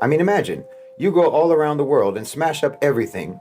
I mean, imagine you go all around the world and smash up everything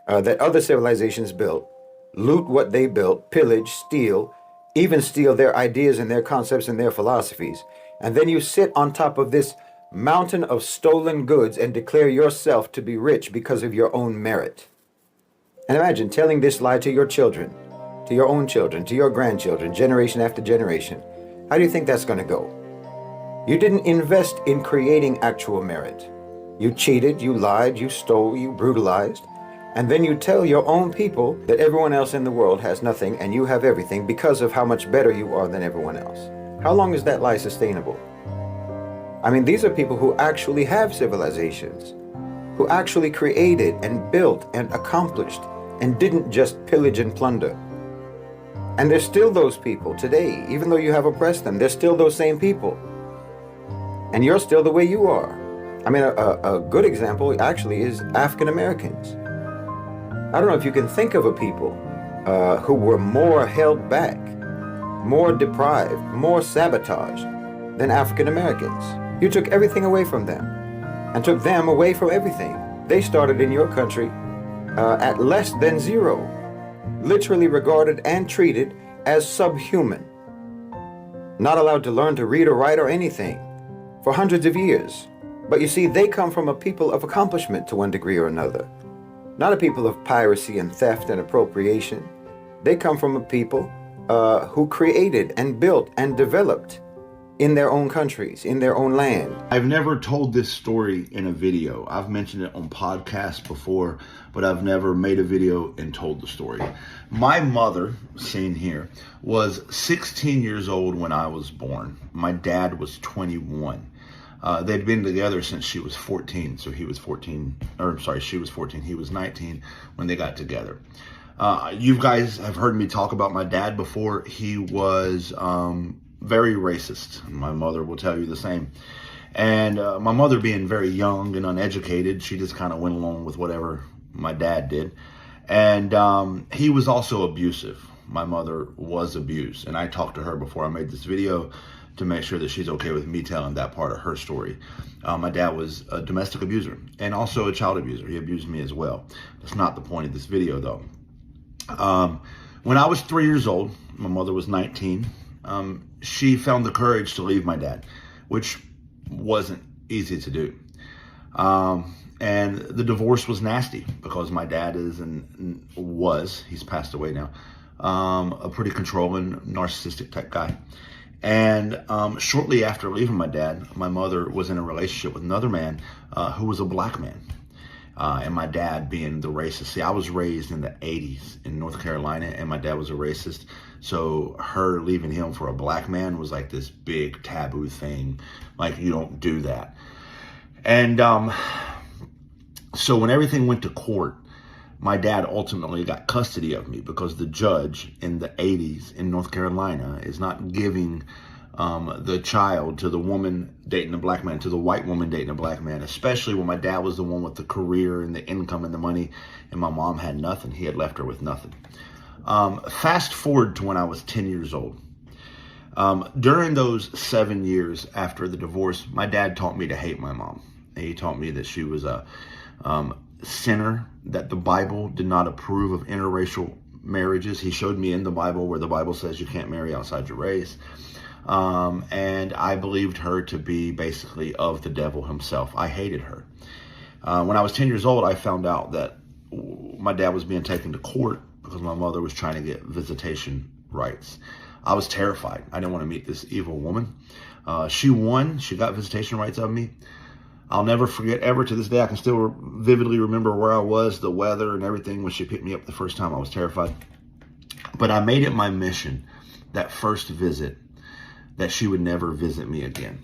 that other civilizations built, loot what they built, pillage, steal, even steal their ideas and their concepts and their philosophies. And then you sit on top of this mountain of stolen goods and declare yourself to be rich because of your own merit. And imagine telling this lie to your children, to your own children, to your grandchildren, generation after generation. How do you think that's going to go? You didn't invest in creating actual merit. You cheated, you lied, you stole, you brutalized. And then you tell your own people that everyone else in the world has nothing and you have everything because of how much better you are than everyone else. How long is that lie sustainable? I mean, these are people who actually have civilizations, who actually created and built and accomplished and didn't just pillage and plunder. And there's still those people today, even though you have oppressed them, there's still those same people. And you're still the way you are. I mean, a good example actually is African Americans. I don't know if you can think of a people who were more held back, more deprived, more sabotaged than African Americans. You took everything away from them and took them away from everything. They started in your country at less than zero, literally regarded and treated as subhuman, not allowed to learn to read or write or anything for hundreds of years. But you see, they come from a people of accomplishment to one degree or another. Not a people of piracy and theft and appropriation. They come from a people who created and built and developed in their own countries, in their own land. I've never told this story in a video. I've mentioned it on podcasts before, but I've never made a video and told the story. My mother, seen here, was 16 years old when I was born. My dad was 21. They'd been together since she was 14. So she was 14, he was 19 when they got together. You guys have heard me talk about my dad before. He was very racist. My mother will tell you the same. And my mother, being very young and uneducated, she just kind of went along with whatever my dad did. And he was also abusive. My mother was abused. And I talked to her before I made this video to make sure that she's okay with me telling that part of her story. My dad was a domestic abuser and also a child abuser. He abused me as well. That's not the point of this video, though. When I was 3 years old, my mother was 19. She found the courage to leave my dad, which wasn't easy to do. And the divorce was nasty because my dad he's passed away now, a pretty controlling, narcissistic type guy. And shortly after leaving my dad, my mother was in a relationship with another man who was a black man. And my dad being the racist. See, I was raised in the 80s in North Carolina, and my dad was a racist. So her leaving him for a black man was like this big taboo thing. Like, you don't do that. And so when everything went to court, my dad ultimately got custody of me because the judge in the 80s in North Carolina is not giving the child to the woman dating a black man, to the white woman dating a black man, especially when my dad was the one with the career and the income and the money, and my mom had nothing. He had left her with nothing. Fast forward to when I was 10 years old. During those 7 years after the divorce, my dad taught me to hate my mom. He taught me that she was a sinner, that the Bible did not approve of interracial marriages. He showed me in the Bible where the Bible says you can't marry outside your race. And I believed her to be basically of the devil himself. I hated her. When I was 10 years old, I found out that my dad was being taken to court because my mother was trying to get visitation rights. I was terrified. I didn't want to meet this evil woman. She won. She got visitation rights of me. I'll never forget ever to this day. I can still vividly remember where I was, the weather and everything when she picked me up the first time. I was terrified. But I made it my mission, that first visit, that she would never visit me again.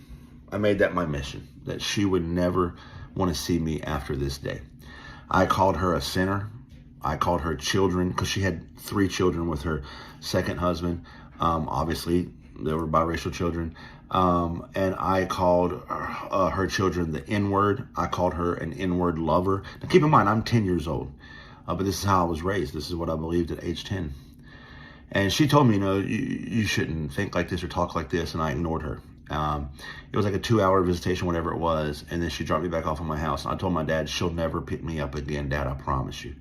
I made that my mission, that she would never want to see me after this day. I called her a sinner. I called her children, because she had 3 children with her second husband. Obviously, they were biracial children. And I called her children the N-word. I called her an N-word lover. Now, keep in mind, I'm 10 years old. But this is how I was raised. This is what I believed at age 10. And she told me, you shouldn't think like this or talk like this, and I ignored her. It was like a 2-hour visitation, whatever it was, and then she dropped me back off at my house. I told my dad, she'll never pick me up again, Dad, I promise you.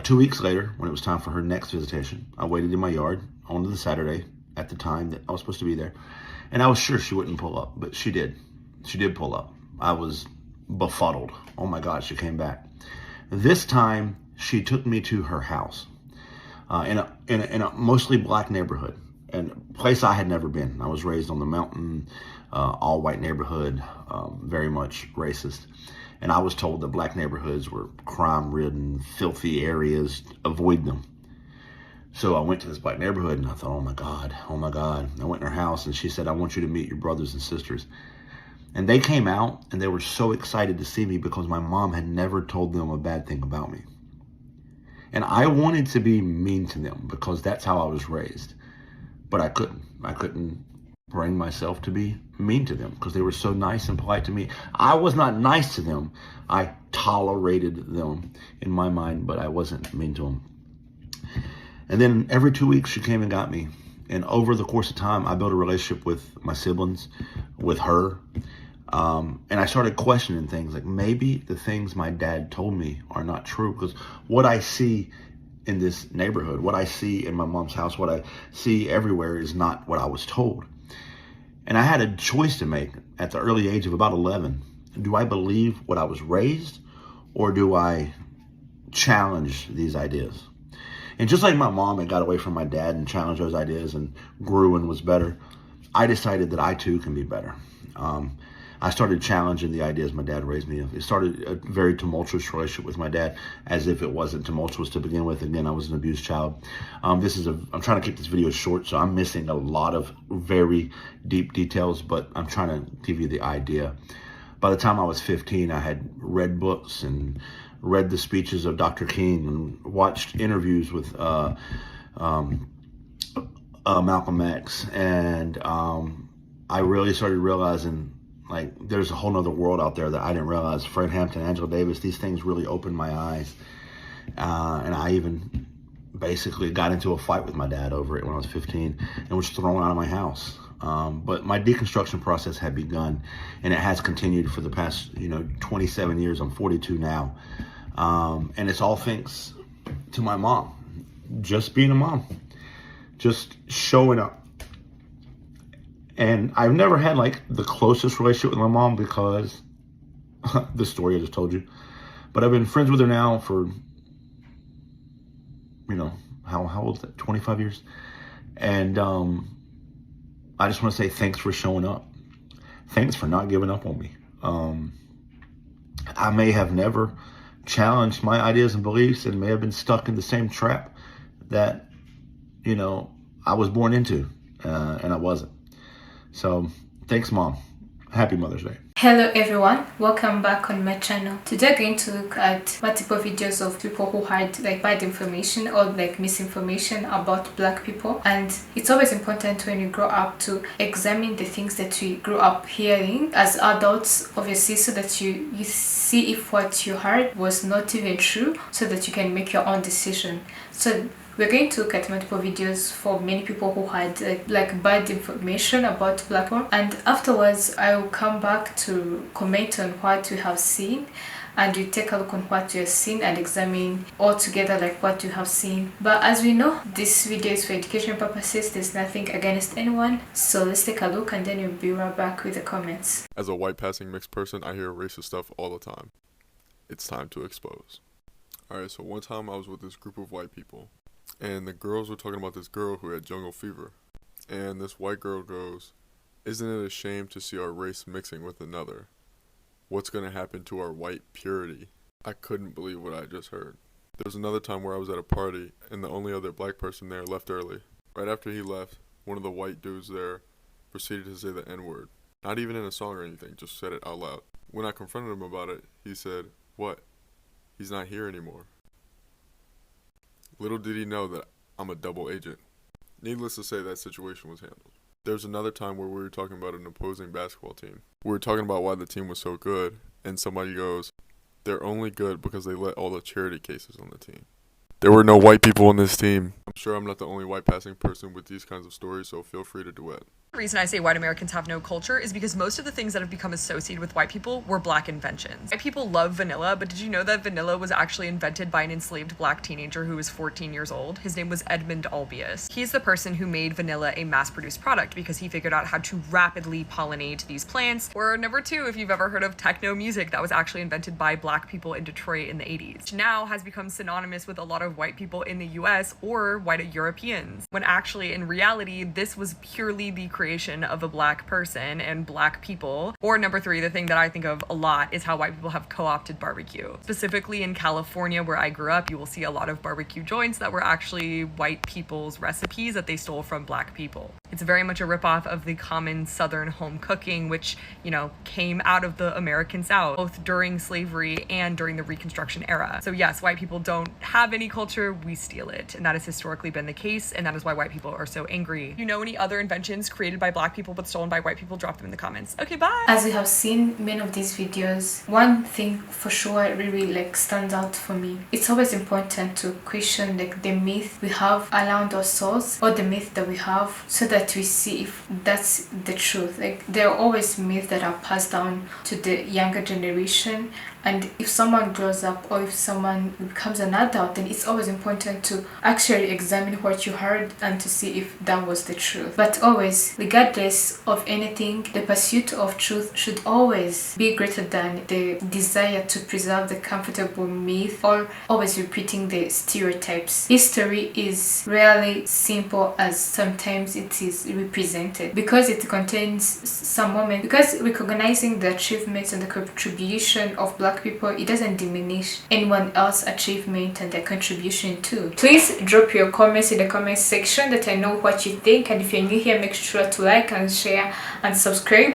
2 weeks later, when it was time for her next visitation, I waited in my yard on the Saturday at the time that I was supposed to be there, and I was sure she wouldn't pull up, but she did. She did pull up. I was befuddled. Oh my God, she came back. This time, she took me to her house in a mostly black neighborhood, and a place I had never been. I was raised on the mountain, all white neighborhood, very much racist. And I was told that black neighborhoods were crime-ridden, filthy areas. Avoid them. So I went to this black neighborhood and I thought, oh my God, oh my God. I went in her house and she said, I want you to meet your brothers and sisters. And they came out and they were so excited to see me because my mom had never told them a bad thing about me. And I wanted to be mean to them because that's how I was raised. But I couldn't. I couldn't bring myself to be mean to them because they were so nice and polite to me. I was not nice to them. I tolerated them in my mind, but I wasn't mean to them. And then every 2 weeks she came and got me. And over the course of time, I built a relationship with my siblings, with her. And I started questioning things like maybe the things my dad told me are not true, because what I see in this neighborhood, what I see in my mom's house, what I see everywhere is not what I was told. And I had a choice to make at the early age of about 11. Do I believe what I was raised, or do I challenge these ideas? And just like my mom had got away from my dad and challenged those ideas and grew and was better, I decided that I too can be better. I started challenging the ideas my dad raised me. It started a very tumultuous relationship with my dad, as if it wasn't tumultuous to begin with. Again, I was an abused child. I'm trying to keep this video short, so I'm missing a lot of very deep details, but I'm trying to give you the idea. By the time I was 15, I had read books and read the speeches of Dr. King and watched interviews with Malcolm X. And I really started realizing, like, there's a whole nother world out there that I didn't realize. Fred Hampton, Angela Davis, these things really opened my eyes. And I even basically got into a fight with my dad over it when I was 15 and was thrown out of my house. But my deconstruction process had begun, and it has continued for the past, 27 years. I'm 42 now. And it's all thanks to my mom. Just being a mom. Just showing up. And I've never had like the closest relationship with my mom because the story I just told you. But I've been friends with her now for, how old is that? 25 years. And I just want to say thanks for showing up. Thanks for not giving up on me. I may have never challenged my ideas and beliefs and may have been stuck in the same trap that, I was born into, and I wasn't. So thanks, Mom. Happy Mother's Day. Hello everyone, welcome back on my channel. Today we're going to look at multiple videos of people who had like bad information or like misinformation about black people. And it's always important when you grow up to examine the things that we grew up hearing as adults, obviously, so that you see if what you heard was not even true, so that you can make your own decision. So we're going to look at multiple videos for many people who had like bad information about black people, and afterwards I will come back to comment on what you have seen, and you take a look on what you have seen and examine all together like what you have seen. But as we know, this video is for education purposes. There's nothing against anyone, so let's take a look and then we'll be right back with the comments. As a white passing mixed person, I hear racist stuff all the time. It's time to expose. Alright, so one time I was with this group of white people, and the girls were talking about this girl who had jungle fever. And this white girl goes, "Isn't it a shame to see our race mixing with another? What's going to happen to our white purity?" I couldn't believe what I just heard. There was another time where I was at a party, and the only other black person there left early. Right after he left, one of the white dudes there proceeded to say the N-word. Not even in a song or anything, just said it out loud. When I confronted him about it, he said, "What? He's not here anymore." Little did he know that I'm a double agent. Needless to say, that situation was handled. There was another time where we were talking about an opposing basketball team. We were talking about why the team was so good, and somebody goes, "They're only good because they let all the charity cases on the team." There were no white people on this team. I'm sure I'm not the only white passing person with these kinds of stories, so feel free to duet. The reason I say white Americans have no culture is because most of the things that have become associated with white people were black inventions. White people love vanilla, but did you know that vanilla was actually invented by an enslaved black teenager who was 14 years old? His name was Edmund Albius. He's the person who made vanilla a mass-produced product because he figured out how to rapidly pollinate these plants. Or number two, if you've ever heard of techno music, that was actually invented by black people in Detroit in the 80s, which now has become synonymous with a lot of white people in the US or white Europeans, when actually in reality this was purely the creation of a black person and black people. Or number three, the thing that I think of a lot is how white people have co-opted barbecue. Specifically in California, where I grew up, you will see a lot of barbecue joints that were actually white people's recipes that they stole from black people. It's very much a ripoff of the common Southern home cooking, which, you know, came out of the American South, both during slavery and during the Reconstruction era. So yes, white people don't have any culture, we steal it. And that has historically been the case, and that is why white people are so angry. If you know any other inventions created by black people but stolen by white people, drop them in the comments. Okay, bye! As you have seen many of these videos, one thing for sure really like stands out for me. It's always important to question like the myth we have around ourselves, or the myth that we have, so that we see if that's the truth. Like there are always myths that are passed down to the younger generation, and if someone grows up or if someone becomes an adult, then it's always important to actually examine what you heard and to see if that was the truth. But always, regardless of anything, the pursuit of truth should always be greater than the desire to preserve the comfortable myth or always repeating the stereotypes. History is rarely simple as sometimes it is represented, because it contains some moments, because recognizing the achievements and the contribution of black people, it doesn't diminish anyone else's achievement and their contribution too. Please drop your comments in the comment section that I know what you think, and if you're new here, make sure to like and share and subscribe.